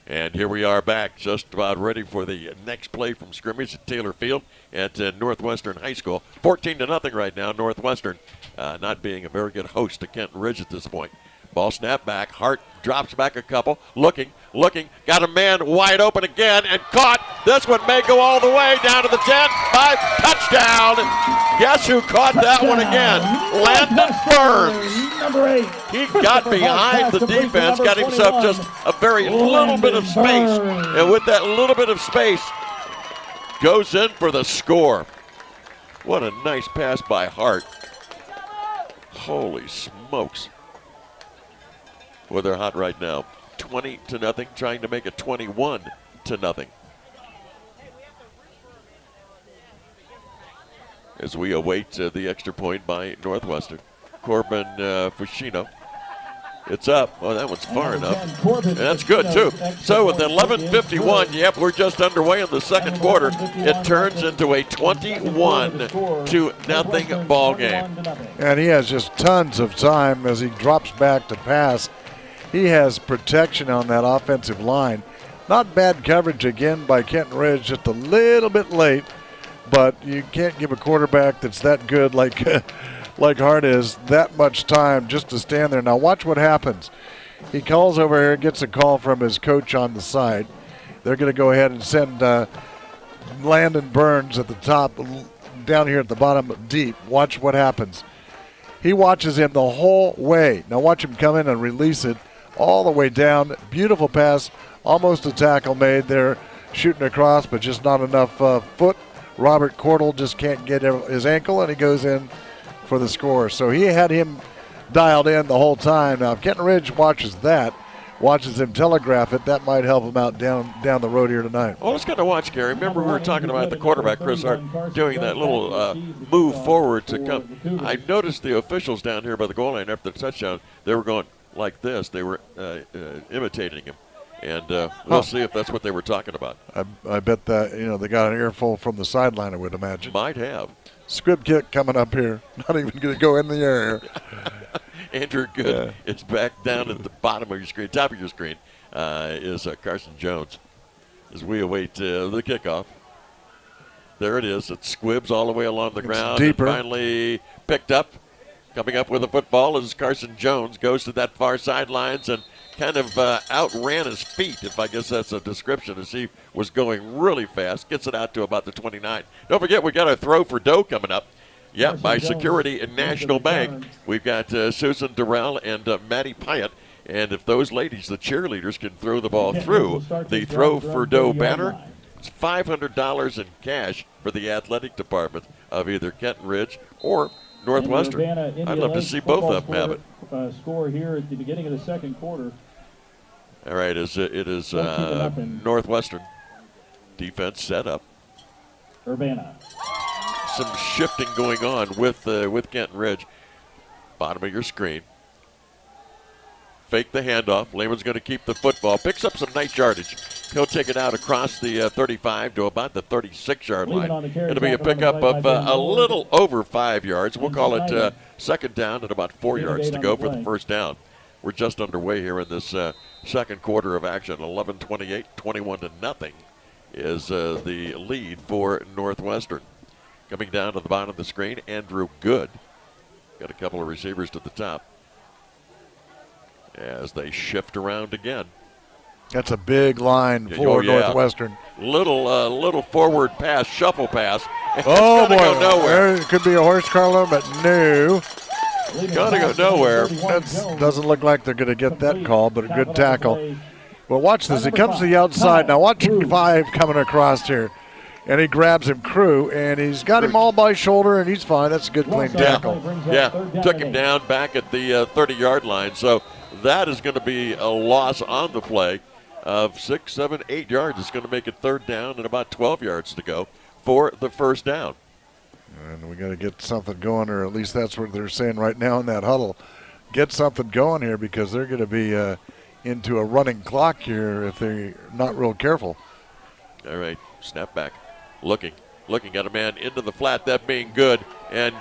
And here we are back, just about ready for the next play from scrimmage at Taylor Field at Northwestern High School. 14-0 right now, Northwestern not being a very good host to Kenton Ridge at this point. Ball snap back. Hart drops back a couple. Looking. Got a man wide open again and caught. This one may go all the way down to the 10. 5. Touchdown. Guess who caught that one again? Landon Burns. Number 8. He got behind the defense, got himself just a very little bit of space. And with that little bit of space, goes in for the score. What a nice pass by Hart. Holy smokes. Well, they're hot right now. 20-0, trying to make it 21-0. As we await the extra point by Northwestern. Corbin Fushino. It's up. Oh, that one's far enough. And that's good, too. So with 11:51, yep, we're just underway in the second quarter. It turns into a 21-0 ball game. And he has just tons of time as he drops back to pass. He has protection on that offensive line. Not bad coverage again by Kenton Ridge, just a little bit late. But you can't give a quarterback that's that good like Hart is that much time just to stand there. Now watch what happens. He calls over here, gets a call from his coach on the side. They're going to go ahead and send Landon Burns at the top, down here at the bottom deep. Watch what happens. He watches him the whole way. Now watch him come in and release it all the way down. Beautiful pass, almost a tackle made there, shooting across, but just not enough foot. Robert Cordell just can't get his ankle, and he goes in for the score. So he had him dialed in the whole time. Now, if Kenton Ridge watches him telegraph it, that might help him out down the road here tonight. Well, let's kind of watch, Gary. Remember we were talking about the quarterback, Chris Hart, doing that little move forward to come. I noticed the officials down here by the goal line after the touchdown, they were going like this. They were imitating him. And we'll see if that's what they were talking about. I bet that, they got an earful from the sideline, I would imagine. Might have. Squib kick coming up here. Not even going to go in the air. Andrew Good is back down at the bottom of your screen. Top of your screen is Carson Jones as we await the kickoff. There it is. It squibs all the way along the ground. Deeper. And finally picked up. Coming up with the football is Carson Jones. Goes to that far sidelines and kind of outran his feet, if I guess that's a description, as he was going really fast. Gets it out to about the 29. Don't forget, we got our throw for dough coming up. Yeah, by Security and National Bank. We've got Susan Durrell and Maddie Pyatt. And if those ladies, the cheerleaders, can throw the ball through the throw for dough banner, it's $500 in cash for the athletic department of either Kenton Ridge or Northwestern. I'd love to see both of them have it. Score here at the beginning of the second quarter. All right, it is Northwestern defense set up. Urbana. Some shifting going on with Kenton Ridge. Bottom of your screen. Fake the handoff. Lehman's going to keep the football. Picks up some nice yardage. He'll take it out across the 35 to about the 36-yard line. It'll be a pickup of a little over 5 yards. We'll call it second down and about 4 yards to go for the first down. We're just underway here in this second quarter of action. 11:28, 21-0 is the lead for Northwestern. Coming down to the bottom of the screen, Andrew Good. Got a couple of receivers to the top as they shift around again. That's a big line for Northwestern. Little forward pass, shuffle pass. Oh, boy. Go nowhere. It could be a horse collar, but no. Gotta go nowhere. That doesn't look like they're going to get that call, but a good tackle. Well, watch this. He comes to the outside. Now watch 5 coming across here. And he grabs him, Crew, and he's got him all by shoulder, and he's fine. That's a good clean tackle. Yeah, took him down back at the 30-yard line. So that is going to be a loss on the play of 6, 7, 8 yards. It's going to make it third down and about 12 yards to go for the first down. And we got to get something going, or at least that's what they're saying right now in that huddle. Get something going here because they're going to be into a running clock here if they're not real careful. All right, snap back. Looking at a man into the flat, that being Good. And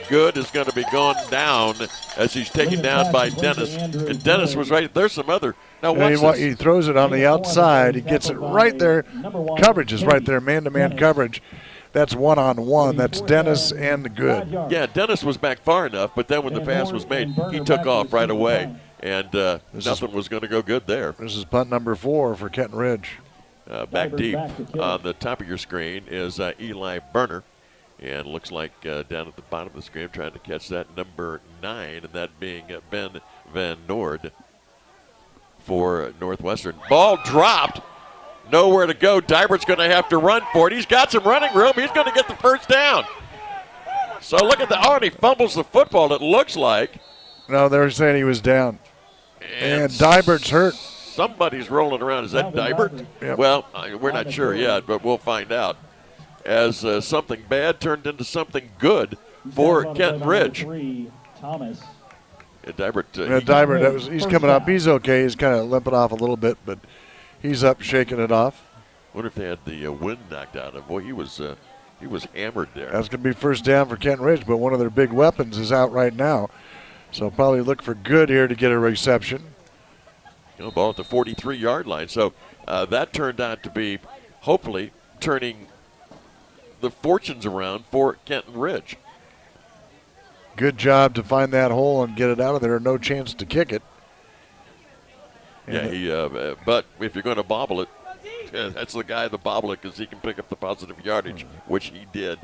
Good is going to be going down as he's taken down by Dennis. And Dennis was right. There's some other Now And watch this. he throws it on the outside. He gets it right there. Coverage is right there, man-to-man coverage. That's one-on-one. That's Dennis and good. Yeah, Dennis was back far enough, but then when the pass was made, he took off right away, and nothing was going to go good there. This is punt number 4 for Kenton Ridge. Back deep on the top of your screen is Eli Berner. And looks like down at the bottom of the screen trying to catch that number 9, and that being Ben Van Noord for Northwestern. Ball dropped. Nowhere to go. Dybert's going to have to run for it. He's got some running room. He's going to get the first down. So look at and he fumbles the football, it looks like. No, they're saying he was down. And Dybert's hurt. Somebody's rolling around. Is that Dybert? Yep. Well, we're not sure yet, but we'll find out. As something bad turned into something good for Kenton Ridge. Thomas. Dybert, he's coming up. He's okay. He's kind of limping off a little bit, but he's up, shaking it off. Wonder if they had the wind knocked out of him. Boy, he was hammered there. That's going to be first down for Kenton Ridge, but one of their big weapons is out right now. So probably look for good here to get a reception. Ball at the 43-yard line. So that turned out to be hopefully turning the fortunes around for Kenton Ridge. Good job to find that hole and get it out of there. No chance to kick it. Yeah, but if you're going to bobble it, that's the guy to bobble it because he can pick up the positive yardage, which he did.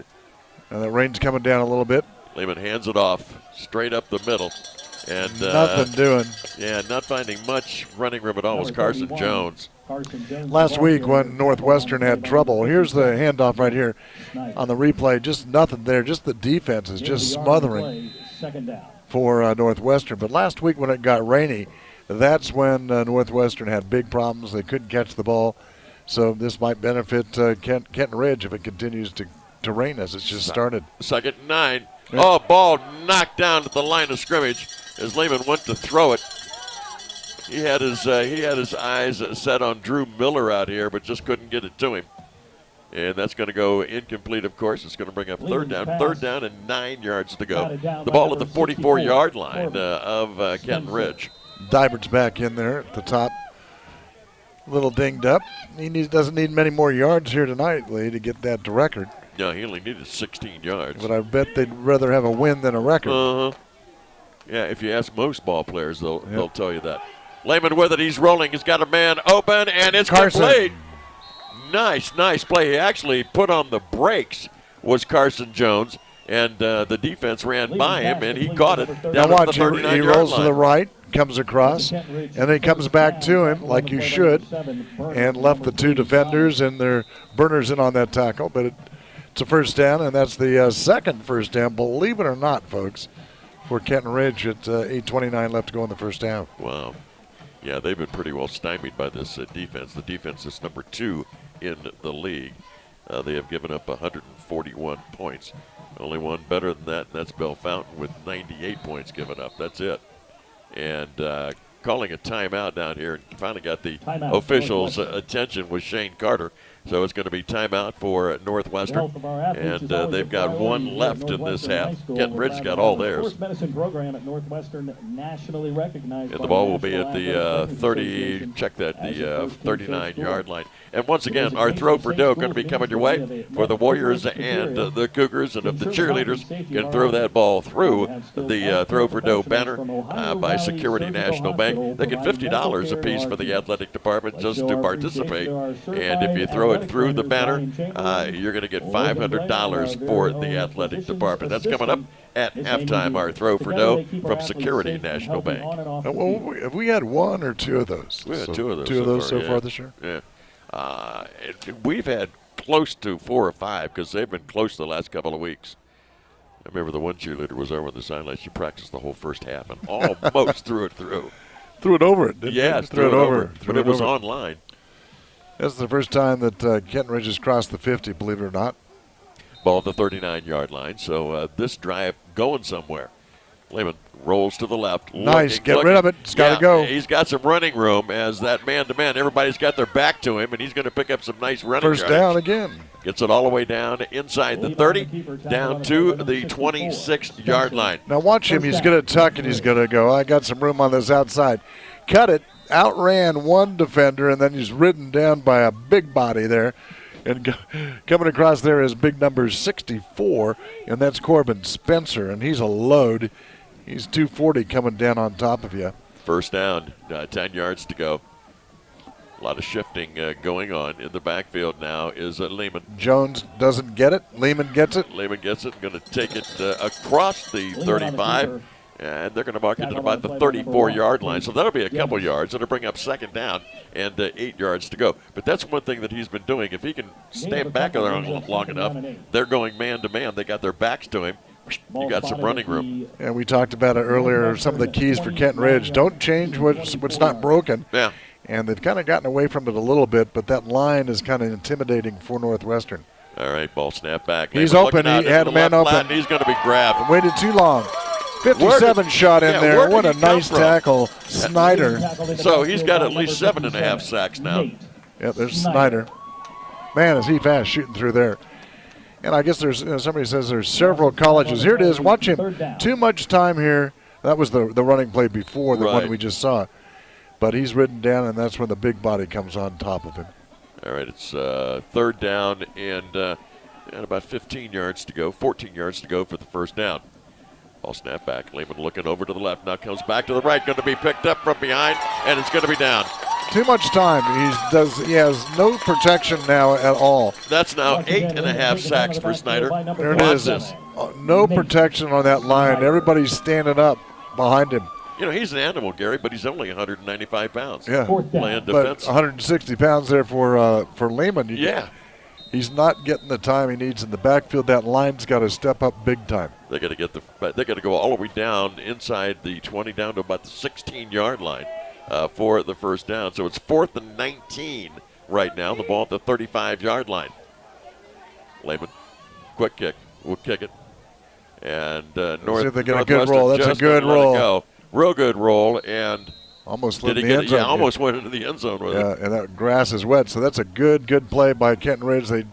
And the rain's coming down a little bit. Lehman hands it off straight up the middle. And nothing doing. Yeah, not finding much running room at all was Carson Jones. Last week when Northwestern had trouble, here's the handoff right here on the replay. Just nothing there. Just the defense is just smothering for Northwestern. But last week when it got rainy, that's when Northwestern had big problems. They couldn't catch the ball. So this might benefit Kenton Ridge if it continues to rain as it's just started. 2nd and 9. Oh, ball knocked down at the line of scrimmage as Lehman went to throw it. He had his eyes set on Drew Miller out here, but just couldn't get it to him. And that's going to go incomplete, of course. It's going to bring up third down. Third down and 9 yards to go. The ball at the 44-yard line of Kenton Ridge. Dybert's back in there at the top. A little dinged up. He doesn't need many more yards here tonight, Lee, to get that to record. No, he only needed 16 yards. But I bet they'd rather have a win than a record. Uh-huh. Yeah, if you ask most ball players, they'll tell you that. Lehman with it. He's rolling. He's got a man open, and it's complete. Nice play. He actually put on the brakes, was Carson Jones, and the defense ran by him, and he caught it down at the 39-yard line. He rolls to the right, comes across, and then comes back to him like you should, and left the 2 defenders and their burners in on that tackle. But it's a first down, and that's the second first down, believe it or not, folks, for Kenton Ridge at 8:29 left to go in the first half. Wow. Yeah, they've been pretty well stymied by this defense. The defense is number 2 in the league. They have given up 141 points. Only one better than that, and that's Bell Fountain with 98 points given up. That's it. And calling a timeout down here, and finally got the officials' attention with Shane Carter. So it's going to be timeout for Northwestern, and they've got 1 left in this half. Kenton Ridge got all theirs. Program at Northwestern, nationally recognized. And the ball will be at the 30, check that, the 39-yard line. And once again, our throw for dough going to be coming your way for the Warriors and the Cougars. And if the cheerleaders can throw that ball through the throw for dough banner by Security National Bank, they get $50 a piece for the athletic department just to participate. And if you throw it through the banner, you're going to get $500 for the athletic department. That's coming up at halftime, our throw for dough from Security National Bank. Have we had 1 or 2 of those? We had 2 of those. 2 of those so far this year? Yeah. We've had close to 4 or 5 because they've been close the last couple of weeks. I remember the one cheerleader was over on the sideline. She practiced the whole first half and almost threw it through. Threw it over it, didn't Yes, threw it over. But it was online. That's the first time that Kenton Ridge has crossed the 50, believe it or not. Ball at the 39-yard line. So this drive going somewhere. Lehman rolls to the left. Nice. Get rid of it. It's got to go. He's got some running room as that man-to-man. Everybody's got their back to him, and he's going to pick up some nice running First down again. Gets it all the way down inside the 30, down to the 26-yard line. Now watch him. He's going to tuck and he's going to go. I got some room on this outside. Cut it. outran one defender, and then he's ridden down by a big body there. And coming across there is big number 64, and that's Corbin Spencer, and he's a load. He's 240 coming down on top of you. First down, 10 yards to go. A lot of shifting going on in the backfield now is Lehman. Jones doesn't get it. Lehman gets it. Lehman gets it, going to take it across the 35, and they're going to mark it at about the 34-yard line. So that'll be a couple yards. It'll bring up second down and 8 yards to go. But that's one thing that he's been doing. If he can stand back there long enough, they're going man-to-man. They got their backs to him. You got some running room. And we talked about it earlier, some of the keys for Kenton Ridge. Don't change what's not broken. Yeah. And they've kind of gotten away from it a little bit, but that line is kind of intimidating for Northwestern. All right, ball snap back. He's open. He had a man open. He's going to be grabbed. Waited too long. 57 shot in there. What a nice tackle. Snyder. So he's got at least 7.5 sacks now. Yep, there's Snyder. Man, is he fast shooting through there. And I guess there's somebody says there's several colleges. Here it is. Watch him. Too much time here. That was the running play before the one we just saw. But he's ridden down, and that's when the big body comes on top of him. All right, it's third down and about 15 yards to go, 14 yards to go for the first down. Ball snap back. Lehman looking over to the left. Now comes back to the right. Going to be picked up from behind, and it's going to be down. Too much time. He has no protection now at all. That's now 8.5 sacks for Snyder. There it is. No protection on that line. Everybody's standing up behind him. You know, he's an animal, Gary, but he's only 195 pounds. Yeah. Playing but defense. 160 pounds there for Lehman. Yeah. He's not getting the time he needs in the backfield. That line's got to step up big time. They got to go all the way down inside the 20, down to about the 16-yard line for the first down. So it's 4th and 19 right now. The ball at the 35-yard line. Lehman, quick kick. We'll kick it. And See if they get a good roll. That's a good roll. Real good roll, and almost went in the end zone. Yeah, almost went into the end zone with it. Yeah, and that grass is wet, so that's a good play by Kenton Ridge. They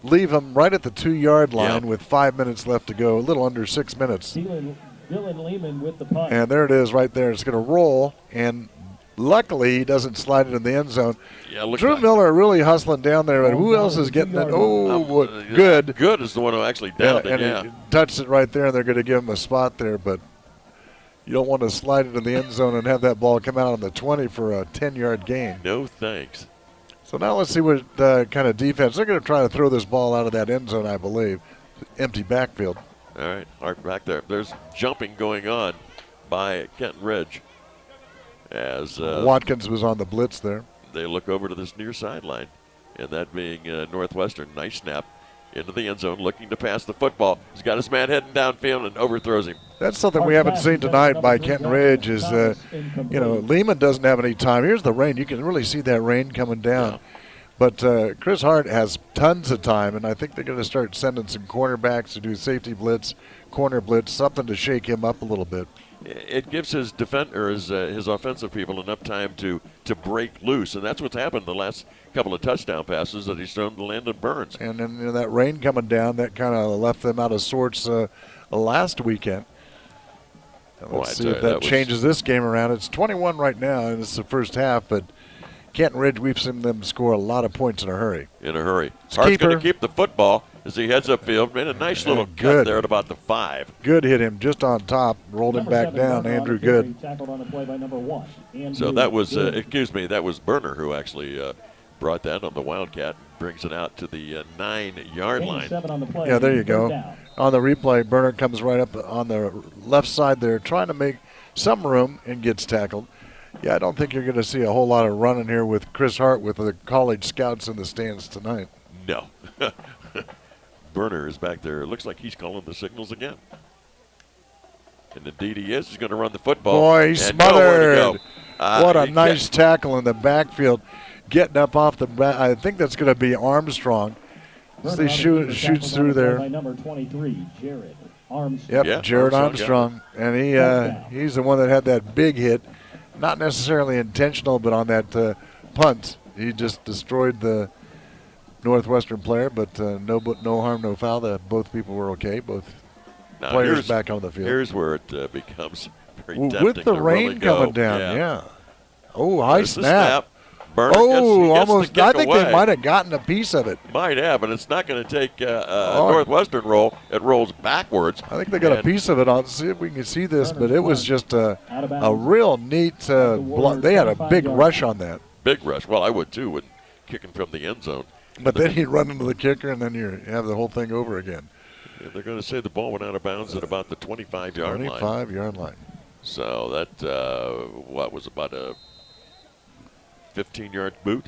leave him right at the 2-yard line with 5 minutes left to go, a little under 6 minutes. Dylan Lehman with the punt. And there it is right there. It's going to roll, and luckily he doesn't slide it in the end zone. Yeah, Drew Miller really hustling down there, and who else is getting it? Oh, good. Good is the one who actually downed it, and he touched it right there, and they're going to give him a spot there, but you don't want to slide it in the end zone and have that ball come out on the 20 for a 10-yard gain. No thanks. So now let's see what kind of defense. They're going to try to throw this ball out of that end zone, I believe. Empty backfield. All right, Art back there. There's jumping going on by Kenton Ridge as Watkins was on the blitz there. They look over to this near sideline, and that being Northwestern. Nice snap into the end zone, looking to pass the football. He's got his man heading downfield and overthrows him. That's something we haven't seen tonight by Kenton Ridge is, Lehman doesn't have any time. Here's the rain. You can really see that rain coming down. Yeah. But Chris Hart has tons of time, and I think they're going to start sending some cornerbacks to do safety blitz, corner blitz, something to shake him up a little bit. It gives his his offensive people enough time to break loose, and that's what's happened the last couple of touchdown passes that he's thrown to Landon Burns. And then that rain coming down, that kind of left them out of sorts last weekend. Let's see if that changes this game around. It's 21 right now, and it's the first half, but Kenton Ridge, we've seen them score a lot of points in a hurry. Hart's going to keep the football as he heads upfield. Made a nice little cut there at about the 5. Good hit him just on top, rolled him back down. Andrew Good. Tackled on the play by number 1. So that was, that was Berner who actually brought that on the Wildcat. Brings it out to the 9-yard line. Yeah, there you go. On the replay, Berner comes right up on the left side there, trying to make some room and gets tackled. Yeah, I don't think you're going to see a whole lot of running here with Chris Hart with the college scouts in the stands tonight. No. Berner is back there. It looks like he's calling the signals again. And indeed he is. He's going to run the football. Boy, he's smothered. What a nice tackle in the backfield. Getting up off the back. I think that's going to be Armstrong. He shoots through there. By number 23, Jared Armstrong. Yep, Jared Armstrong. And he's the one that had that big hit. Not necessarily intentional, but on that punt. He just destroyed the Northwestern player, but no harm, no foul. Both people were okay. Both players back on the field. Here's where it becomes very tempting with the rain really coming down, yeah. Oh, high There's the snap. Burner Oh, gets almost. the I kick think away. they might have gotten a piece of it. Might have, but it's not going to take Northwestern roll. It rolls backwards. I think they got a piece of it. I'll see if we can see this, but it was just a real neat block. They had a big rush on that. Big rush. Well, I would too when kicking from the end zone. But then he'd run into the kicker, and then you have the whole thing over again. Yeah, they're going to say the ball went out of bounds at about the 25-yard line. 25-yard line. So that, what was about a 15-yard boot?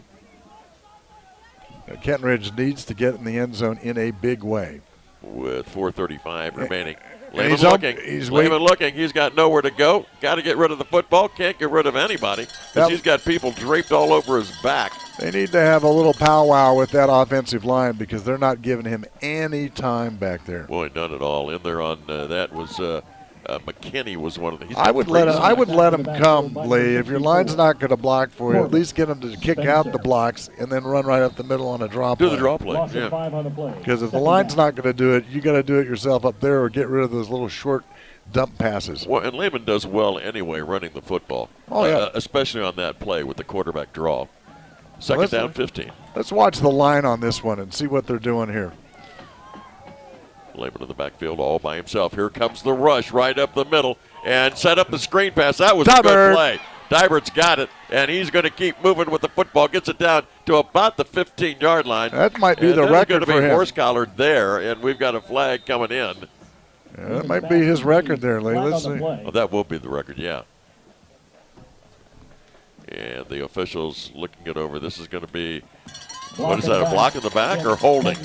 Kenton Ridge needs to get in the end zone in a big way. With 4:35 remaining. And Lehman looking. He's got nowhere to go. Got to get rid of the football. Can't get rid of anybody because he's got people draped all over his back. They need to have a little powwow with that offensive line because they're not giving him any time back there. Boy, none at all. In there on that was McKinney was one of the. I would let him come, Lee. If your line's not going to block for you, at least get him to kick out the blocks and then run right up the middle on a draw play. Do the draw play, yeah. Because if the line's not going to do it, you got to do it yourself up there or get rid of those little short dump passes. Well, and Lehman does well anyway running the football. Oh, yeah. Especially on that play with the quarterback draw. Second down, 15. Let's watch the line on this one and see what they're doing here. Lehman in the backfield all by himself. Here comes the rush right up the middle and set up the screen pass. That was a good play. Dybert's got it, and he's going to keep moving with the football. Gets it down to about the 15-yard line. That might be the record for him. Going to be horse-collared there, and we've got a flag coming in. Yeah, that might be his record there, Lee. Let's see. Oh, that will be the record, yeah. And the officials looking it over. This is going to be, what is that, a block in the back or holding?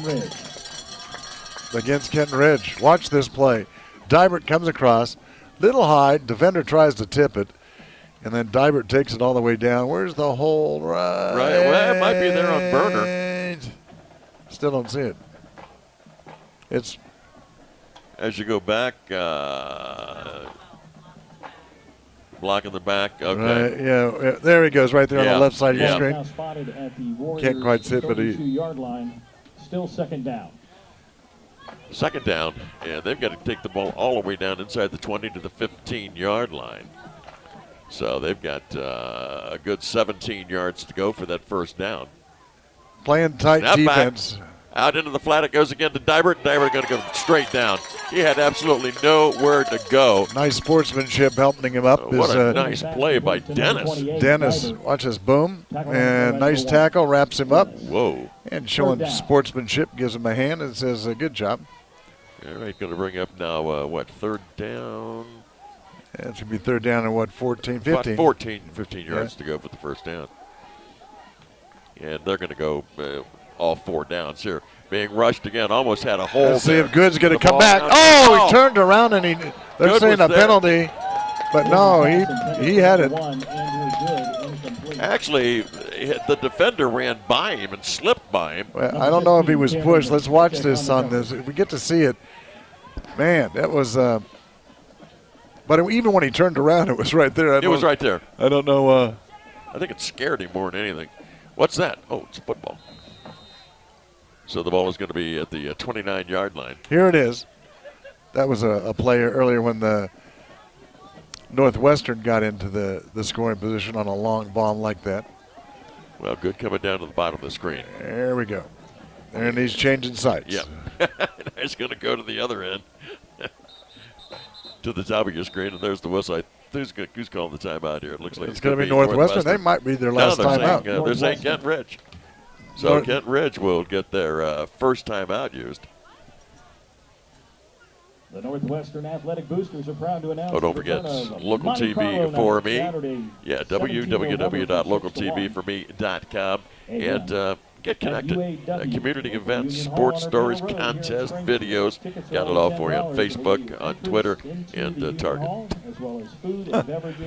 Against Kenton Ridge. Watch this play. Dybert comes across, little high. Defender tries to tip it, and then Dybert takes it all the way down. Where's the hole? Right. Well, it might be there on Burner. Still don't see it. It's as you go back. Block in the back. Okay. Right, yeah, there he goes, right there on the left side of your screen. Can't quite see it, but he. Still second down. Second down, and they've got to take the ball all the way down inside the 20 to the 15-yard line. So they've got a good 17 yards to go for that first down. Playing tight defense. Back. Out into the flat it goes again to Dybert. Dybert going to go straight down. He had absolutely nowhere to go. Nice sportsmanship helping him up. What a nice play by Dennis. Dennis, watch this, boom. And nice tackle, wraps him up. Whoa. And showing sportsmanship, gives him a hand and says, good job. All right, going to bring up now, third down? That should be third down and 14, 15? About 15 yards to go for the first down. And they're going to go all four downs here. Being rushed again, almost had a hole. Let's see if Good's going to come back. He turned around and they're Good saying a penalty. But no, he had it. Actually, the defender ran by him and slipped by him. Well, I don't know if he was pushed. Let's watch this on this. If we get to see it, man, that was. But even when he turned around, it was right there. It was right there. I don't know. I think it scared him more than anything. What's that? Oh, it's football. So the ball is going to be at the 29-yard line. Here it is. That was a player earlier when the Northwestern got into the scoring position on a long ball like that. Well, good coming down to the bottom of the screen. There we go. And he's changing sides. Yep. He's going to go to the other end. To the top of your screen, and there's the whistle. Who's calling the timeout here? It looks like it's going to be Northwestern. They might be their last timeout. They're saying Kenton Ridge. So Kenton Ridge will get their first timeout used. The Northwestern Athletic Boosters are proud to announce. Oh, don't forget, local TV for me. Yeah, www.localtvforme.com. And get connected. Community events, sports stories, contests, videos. Got it all for you on Facebook, on Twitter, and Target.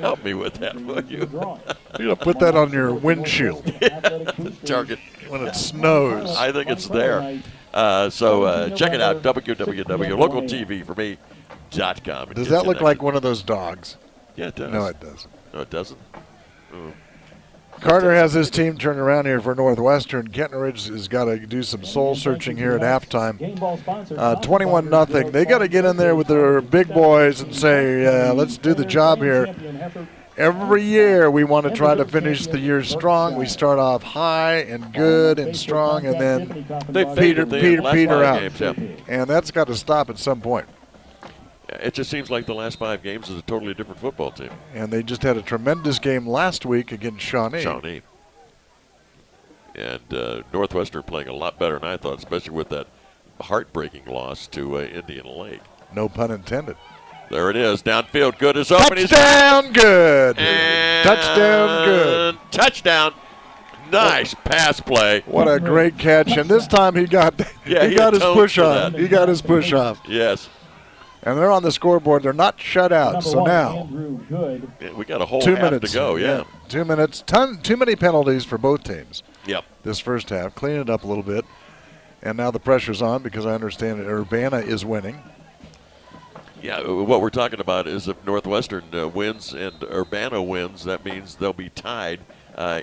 Help me with that, will you? You're going to put that on your windshield. Target. When it snows. I think it's there. So check it out, www.localtvforme.com. Does that look like one of those dogs? Yeah, it does. No, it doesn't. No, it does't. Oh. Carter has his team turned around here for Northwestern. Kenton Ridge has got to do some soul searching here at halftime. 21-0. They got to get in there with their big boys and say, let's do the job here. Every year we want to try to finish the year strong. We start off high and good and strong, and then They faded the last peter 5 out. games, yeah. And that's got to stop at some point. It just seems like the last 5 games is a totally different football team. And they just had a tremendous game last week against Shawnee. And Northwestern playing a lot better than I thought, especially with that heartbreaking loss to Indian Lake. No pun intended. There it is. Downfield. Good is open. Touchdown good. And Touchdown good. Touchdown. Nice pass play. What a great catch. And this time he got he got his atoned push for off. that. He got his push off. Yes. And they're on the scoreboard. They're not shut out. So now Yeah, we got a whole 2 half minutes to go. Yeah. 2 minutes. Too many penalties for both teams Yep. this first half. Clean it up a little bit. And now the pressure's on because I understand that Urbana is winning. Yeah, what we're talking about is if Northwestern wins and Urbana wins, that means they'll be tied,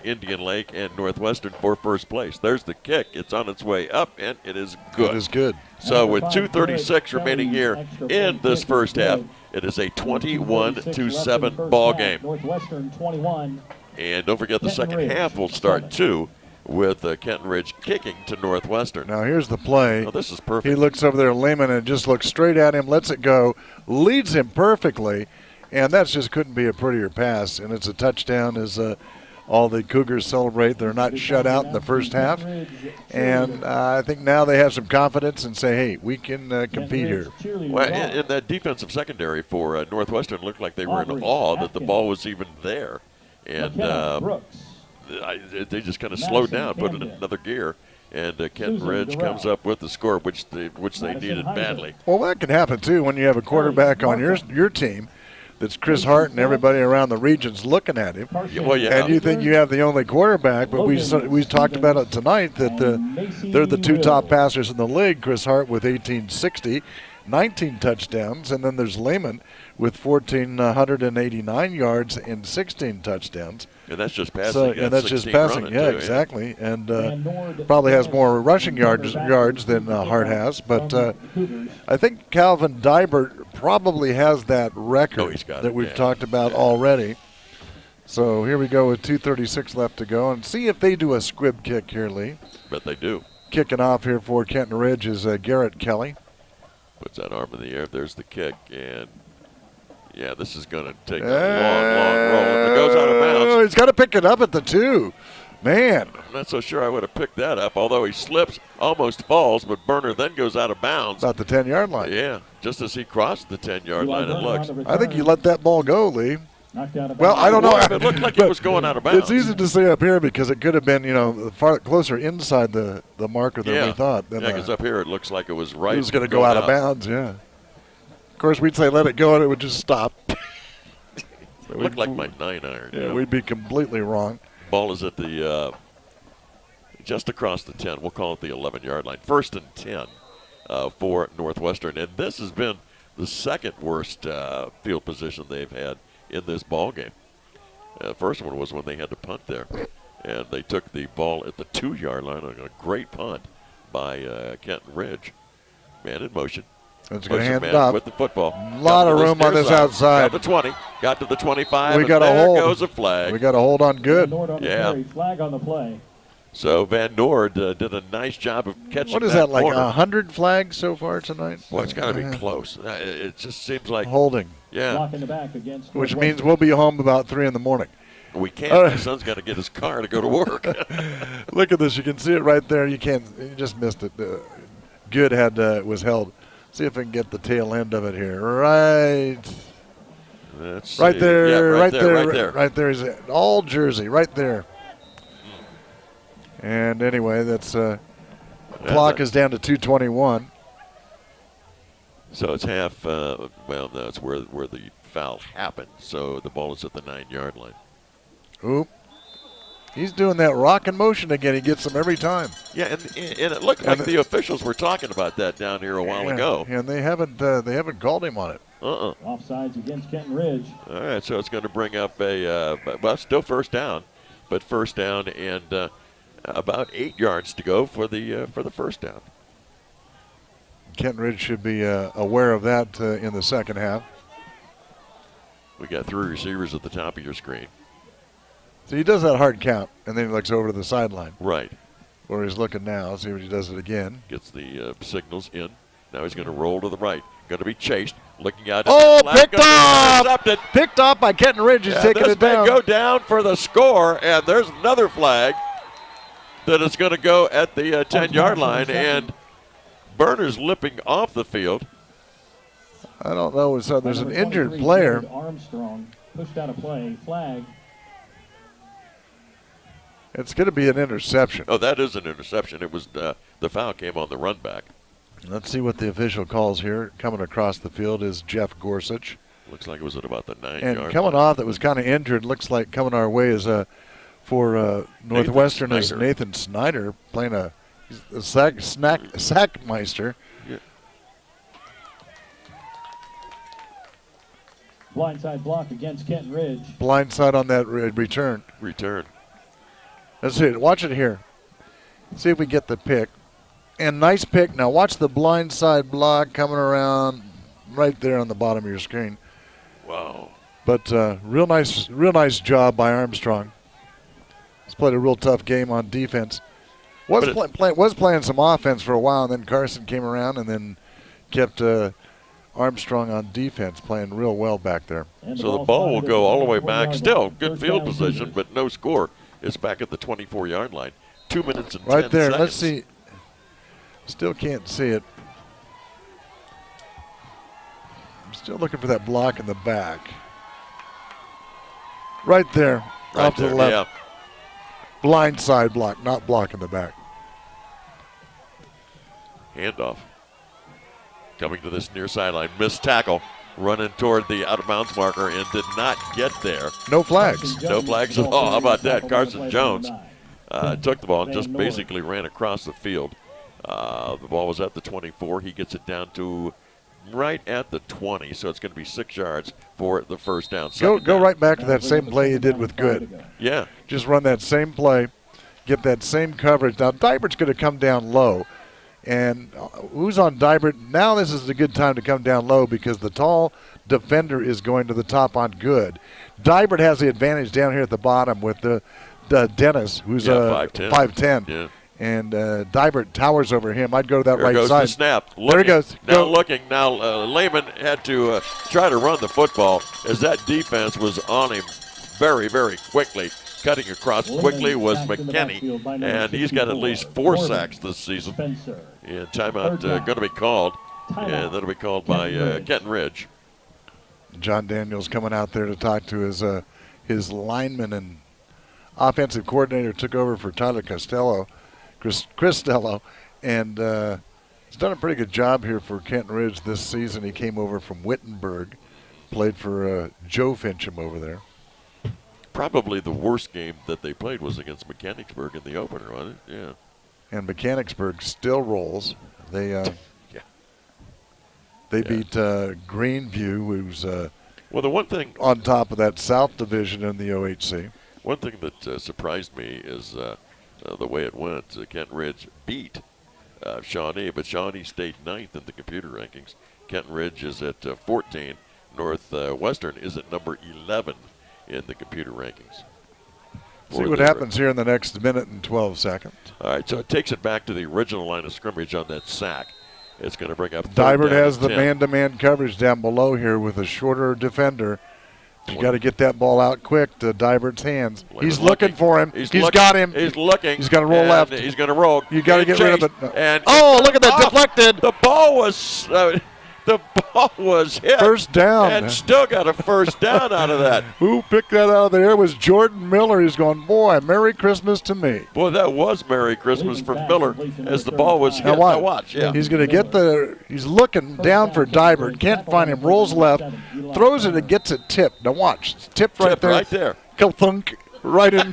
Indian Lake and Northwestern, for first place. There's the kick. It's on its way up, and it is good. It is good. So with 2:36 remaining here in this first half, it is a 21-7 ball game. Northwestern 21. And don't forget the second half will start, too, with Kenton Ridge kicking to Northwestern. Now here's the play. Oh, this is perfect. He looks over there, Lehman, and just looks straight at him, lets it go, leads him perfectly, and that just couldn't be a prettier pass. And it's a touchdown as all the Cougars celebrate. They're not shut out in the first half. And I think now they have some confidence and say, hey, we can compete here. Well, and that defensive secondary for Northwestern looked like they were in awe that the ball was even there. And they just kind of slowed down, put it in another gear, and Kenton Ridge comes up with the score, which they needed badly. Well, that can happen, too, when you have a quarterback on your team that's Chris Hart and everybody around the region's looking at him. Well, yeah. And you think you have the only quarterback, but we talked about it tonight that they're the 2 top passers in the league. Chris Hart with 1860, 19 touchdowns, and then there's Lehman with 1,489 yards and 16 touchdowns. And that's just passing. So, and that's just passing, yeah, exactly. And probably has more rushing yards than Hart has. But I think Calvin Dybert probably has that record that we've talked about already. So here we go with 2:36 left to go. And see if they do a squib kick here, Lee. Bet they do. Kicking off here for Kenton Ridge is Garrett Kelly. Puts that arm in the air. There's the kick. And, yeah, this is going to take a long roll. And it goes out of bounds. He's got to pick it up at the 2. Man. I'm not so sure I would have picked that up, although he slips, almost falls, but Burner then goes out of bounds. About the 10-yard line. Yeah, just as he crossed the 10-yard line, it looks. I think you let that ball go, Lee. Well, I don't know. It looked like it was going out of bounds. It's easy to say up here because it could have been, far closer inside the marker than we thought. Yeah, because up here it looks like it was right. It was going to go out of bounds, yeah. Of course, we'd say let it go and it would just stop. It looked like my 9-iron. Yeah, we'd be completely wrong. Ball is at the just across the 10. We'll call it the 11-yard line. 1st and 10 for Northwestern. And this has been the second worst field position they've had in this ball game. First one was when they had to punt there. And they took the ball at the 2-yard line on a great punt by Kenton Ridge. Man in motion. It's going to hand it up. With the football. A lot of room on this outside. Got the 20. Got to the 25. We got a hold. There goes a flag. We got a hold on good. Yeah. Flag on the play. So Van Noord did a nice job of catching. What is that, like 100 flags so far tonight? Well, it's got to be close. It just seems like holding. Yeah. Block in the back against which means we'll be home about 3 in the morning. We can't. My son's got to get his car to go to work. Look at this. You can see it right there. You just missed it. Good was held. See if I can get the tail end of it here. Right. Let's right see. there. Yeah, right there. Right there. Right there is all jersey. Right there. And anyway, that's clock is down to 2:21. So it's half. Well, no, it's where the foul happened. So the ball is at the 9-yard line. Oop. He's doing that rocking motion again. He gets them every time. Yeah, and it looked like the officials were talking about that down here a while ago. And they haven't called him on it. Offsides against Kenton Ridge. All right, so it's going to bring up still first down, but first down and about 8 yards to go for the first down. Kenton Ridge should be aware of that in the second half. We got 3 receivers at the top of your screen. So he does that hard count, and then he looks over to the sideline. Right. Where he's looking now. See if he does it again. Gets the signals in. Now he's going to roll to the right. Going to be chased. Looking out. Oh, picked off! Intercepted. Picked off by Kenton Ridge. He's taking it down. Go down for the score, and there's another flag that is going to go at the 10-yard line, and Berner's limping off the field. I don't know. So there's an injured 23, player. Armstrong pushed out of play. Flag. It's going to be an interception. Oh, that is an interception. It was the foul came on the run back. Let's see what the official calls here. Coming across the field is Jeff Gorsuch. Looks like it was at about the 9-yard And line. coming off that was kind of injured. Looks like coming our way is for Northwestern is Nathan Snyder playing a sackmeister. Yeah. Blindside block against Kenton Ridge. Blindside on that return. Let's see it. Watch it here. See if we get the pick. And nice pick. Now watch the blindside block coming around right there on the bottom of your screen. Wow. But real nice job by Armstrong. He's played a real tough game on defense. Was playing some offense for a while, and then Carson came around and then kept Armstrong on defense, playing real well back there. So the ball will go all the way back. Still good field position, but no score. It's back at the 24-yard line. 2 minutes and 10 right there. seconds. Let's see. Still can't see it. I'm still looking for that block in the back. Right there. Right off to there, the left. yeah. Blind side block, not block in the back. Handoff. Coming to this near sideline. Missed tackle. Running toward the out-of-bounds marker and did not get there. No flags. No flags at all. How about that? Carson Jones took the ball and just basically ran across the field. The ball was at the 24. He gets it down to right at the 20, so it's going to be 6 yards for the first down. Go right back to that same play you did with Good. Yeah. Just run that same play, get that same coverage. Now, Dybert's going to come down low. And who's on Dybert? Now this is a good time to come down low because the tall defender is going to the top on Good. Dybert has the advantage down here at the bottom with the Dennis, who's 5'10". Yeah. And Dybert towers over him. I'd go to that There right goes side. The snap. Looking. There he goes. Now Go. looking. Now Lehman had to try to run the football as that defense was on him very, very quickly. Cutting across quickly was McKinney, and he's got at least 4 sacks this season. And timeout going to be called, and that'll be called by Kenton Ridge. John Daniels coming out there to talk to his lineman and offensive coordinator. Took over for Tyler Cristello, and he's done a pretty good job here for Kenton Ridge this season. He came over from Wittenberg, played for Joe Fincham over there. Probably the worst game that they played was against Mechanicsburg in the opener, wasn't it? Yeah. And Mechanicsburg still rolls. They beat Greenview, who's well, the one thing on top of that South Division in the OHC. One thing that surprised me is the way it went. Kenton Ridge beat Shawnee, but Shawnee stayed 9th in the computer rankings. Kenton Ridge is at 14. Northwestern is at number 11 in the computer rankings. See what happens here in the next minute and 12 seconds. All right, so it takes it back to the original line of scrimmage on that sack. It's going to bring up Dybert has the 10. man-to-man coverage down below here with a shorter defender. You got to get that ball out quick to Dybert's hands. He's looking for him. He's got him. He's looking. He's got to roll left. He's going to roll. You got to get rid of it. And look at that, deflected. The ball was hit. First down. And still got a first down out of that. Who picked that out of the air? It was Jordan Miller. He's going, boy, Merry Christmas to me. Boy, that was Merry Christmas for Miller as the ball was hit. Now watch. Yeah. He's going to get he's looking down for Dybert. Can't find him. Rolls left. Throws it and gets it tipped. Now watch. It's tipped right there. Right there. Thunk. Right in.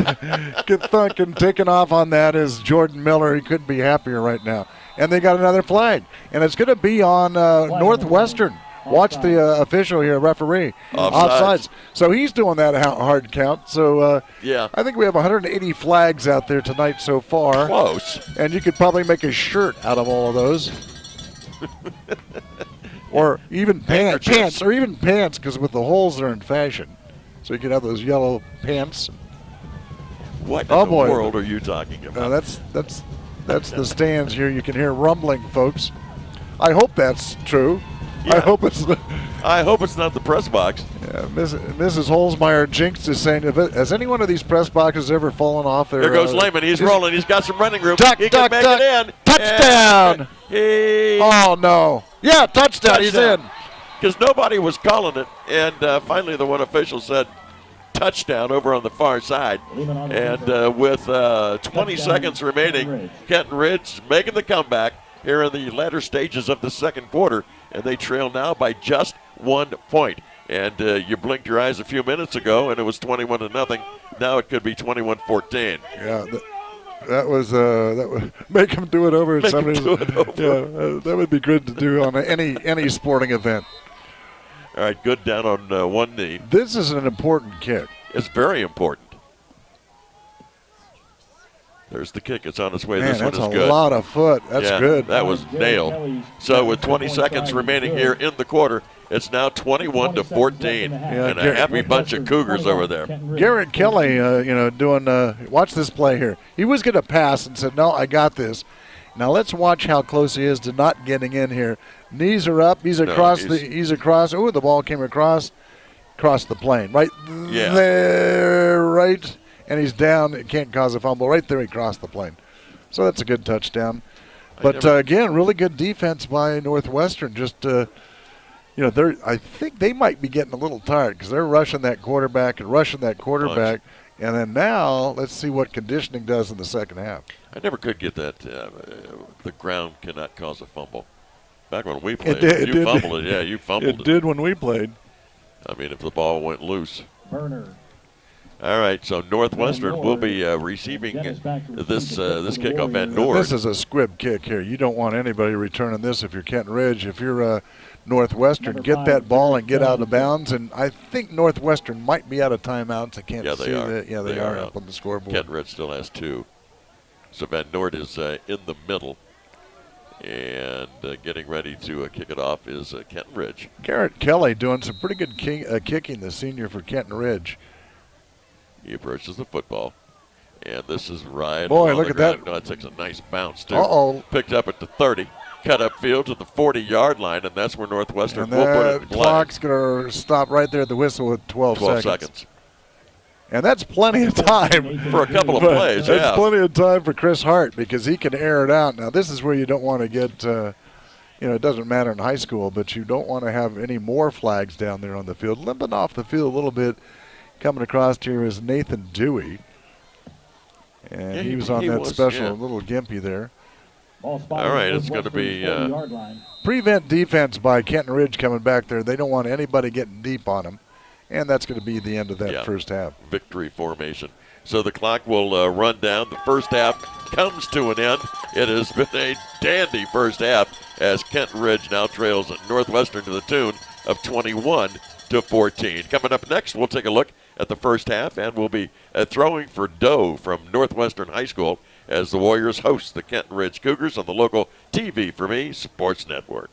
Get thunk and taking off on that is Jordan Miller. He couldn't be happier right now. And they got another flag. And it's going to be on Northwestern. Watch the official here, referee. Offsides. So he's doing that hard count. So yeah, I think we have 180 flags out there tonight so far. Close. And you could probably make a shirt out of all of those. Or even Handkerchiefs. pants, because with the holes they're in fashion. So you can have those yellow pants. What Oh, in the boy. world are you talking about? That's the stands here. You can hear rumbling, folks. I hope that's true. Yeah. I hope it's. I hope it's not the press box. Yeah, Mrs. Holzmeyer jinxed is saying, has any one of these press boxes ever fallen off there? There goes Lehman. He's rolling. He's got some running room. Duck, he duck, can make duck. it in. Touchdown! And Oh, no. Yeah, touchdown. He's in. Because nobody was calling it. And finally the one official said touchdown over on the far side. And with 20 seconds remaining, Kenton Ridge making the comeback here in the latter stages of the second quarter. And they trail now by just 1 point. And you blinked your eyes a few minutes ago, and it was 21-0. Now it could be 21-14. Yeah, that would make him do it over. Make him do it over. Yeah, that would be good to do on any sporting event. All right, good down on one knee. This is an important kick. It's very important. There's the kick. It's on its way. Man, This one that's is a good. lot of foot. That's good. That was nailed. So with 20 seconds remaining here in the quarter, it's now 21-14, and a happy bunch of Cougars over there. Garrett Kelly, doing. Watch this play here. He was going to pass and said, "No, I got this." Now let's watch how close he is to not getting in here. Knees are up. He's across. He's across. Oh, the ball came across the plane. Right there. Right. And he's down. It can't cause a fumble. Right there, he crossed the plane. So that's a good touchdown. But again, really good defense by Northwestern. Just, I think they might be getting a little tired because they're rushing that quarterback. And then now, let's see what conditioning does in the second half. I never could get that. The ground cannot cause a fumble. Back when we played, you fumbled it. Yeah, you fumbled it. It did when we played. I mean, if the ball went loose. Burner. All right, so Northwestern will be receiving this kickoff. Van Nord. This is a squib kick here. You don't want anybody returning this if you're Kenton Ridge. If you're Northwestern, get that ball and get out of bounds. And I think Northwestern might be out of timeouts. I can't see that. Yeah, they are up on the scoreboard. Kenton Ridge still has 2. So Van Nord is in the middle. And getting ready to kick it off is Kenton Ridge. Garrett Kelly doing some pretty good kicking, the senior for Kenton Ridge. He approaches the football, and this is right. Boy, look at that. No, it takes a nice bounce, too. Uh-oh. Picked up at the 30, cut up field to the 40-yard line, and that's where Northwestern And will put it in play. Clock's going to stop right there at the whistle with 12 seconds. And that's plenty of time. For a couple of plays, yeah. That's plenty of time for Chris Hart because he can air it out. Now, this is where you don't want to get, it doesn't matter in high school, but you don't want to have any more flags down there on the field. Limping off the field a little bit. Coming across here is Nathan Dewey. And he was on that special little gimpy there. All right, it's going to be prevent defense by Kenton Ridge coming back there. They don't want anybody getting deep on them. And that's going to be the end of that first half. Victory formation. So the clock will run down. The first half comes to an end. It has been a dandy first half as Kenton Ridge now trails Northwestern to the tune of 21-14. Coming up next, we'll take a look at the first half, and we'll be throwing for dough from Northwestern High School as the Warriors host the Kenton Ridge Cougars on the local TV for Me Sports Network.